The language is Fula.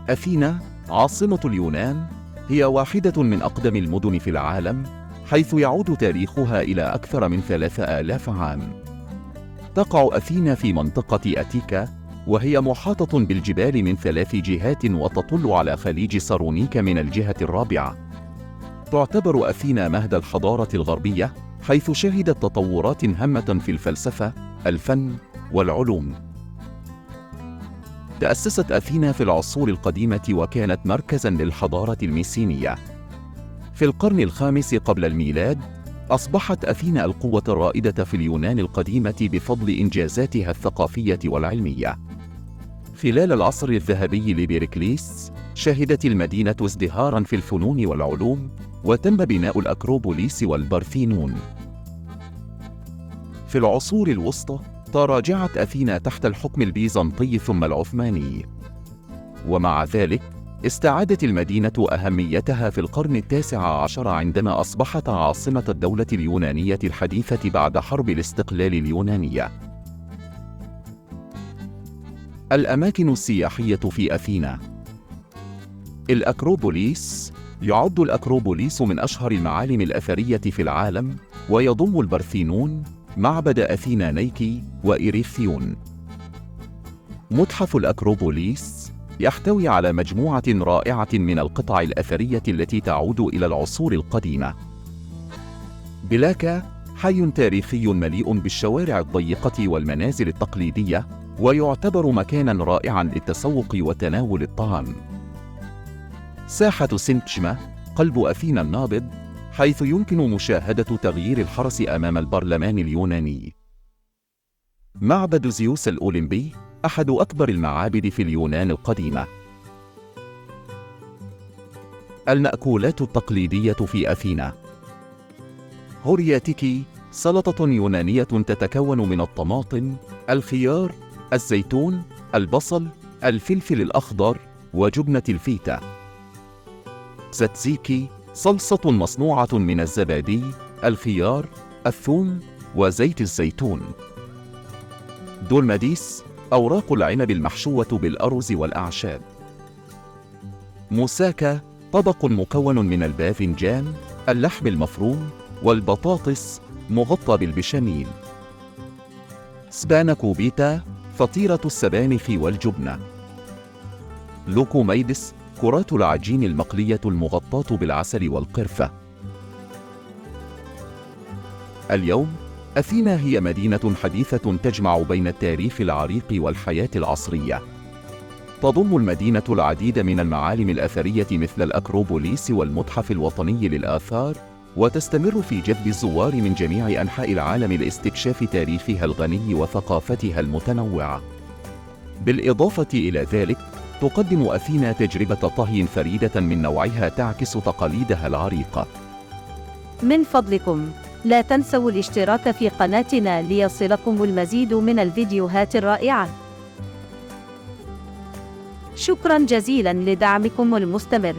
أثينا عاصمة اليونان هي واحدة من أقدم المدن في العالم، حيث يعود تاريخها إلى أكثر من 3000 عام. تقع أثينا في منطقة أتيكا، وهي محاطة بالجبال من 3 جهات وتطل على خليج سارونيكا من الجهة الرابعة. تعتبر أثينا مهد الحضارة الغربية، حيث شهدت تطورات هامة في الفلسفة، الفن، والعلوم. تأسست أثينا في العصور القديمة وكانت مركزاً للحضارة الميسينية. في القرن الخامس قبل الميلاد، أصبحت أثينا القوة الرائدة في اليونان القديمة بفضل إنجازاتها الثقافية والعلمية. خلال العصر الذهبي لبيركليس، شهدت المدينة ازدهاراً في الفنون والعلوم، وتم بناء الأكروبوليس والبارثينون. في العصور الوسطى، تراجعت أثينا تحت الحكم البيزنطي ثم العثماني، ومع ذلك استعادت المدينة أهميتها في القرن التاسع عشر عندما أصبحت عاصمة الدولة اليونانية الحديثة بعد حرب الاستقلال اليونانية. الأماكن السياحية في أثينا. الأكروبوليس. يعد الأكروبوليس من أشهر المعالم الأثرية في العالم، ويضم البارثينون، معبد أثينا نيكي، وإيريثيون. متحف الأكروبوليس يحتوي على مجموعة رائعة من القطع الأثرية التي تعود إلى العصور القديمة. بلاكا حي تاريخي مليء بالشوارع الضيقة والمنازل التقليدية، ويعتبر مكاناً رائعاً للتسوق وتناول الطعام. ساحة سنتشما قلب أثينا النابض، حيث يمكن مشاهدة تغيير الحرس أمام البرلمان اليوناني. معبد زيوس الأولمبي أحد أكبر المعابد في اليونان القديمة. المأكولات التقليدية في أثينا. هورياتيكي سلطة يونانية تتكون من الطماطم، الخيار، الزيتون، البصل، الفلفل الأخضر، وجبنة الفيتا. تزاتزيكي صلصة مصنوعة من الزبادي، الخيار، الثوم، وزيت الزيتون. دولماديس أوراق العنب المحشوة بالأرز والأعشاب. موساكا طبق مكون من الباذنجان، اللحم المفروم، والبطاطس مغطى بالبشاميل. سباناكوبيتا فطيرة السبانخ والجبنة. لوكوميدس كرات العجين المقلية المغطاة بالعسل والقرفة. اليوم أثينا هي مدينة حديثة تجمع بين التاريخ العريق والحياة العصرية. تضم المدينة العديد من المعالم الأثرية مثل الأكروبوليس والمتحف الوطني للآثار، وتستمر في جذب الزوار من جميع أنحاء العالم لاستكشاف تاريخها الغني وثقافتها المتنوعة. بالإضافة إلى ذلك، تقدم أثينا تجربة طهي فريدة من نوعها تعكس تقاليدها العريقة. من فضلكم لا تنسوا الاشتراك في قناتنا ليصلكم المزيد من الفيديوهات الرائعة. شكرا جزيلا لدعمكم المستمر.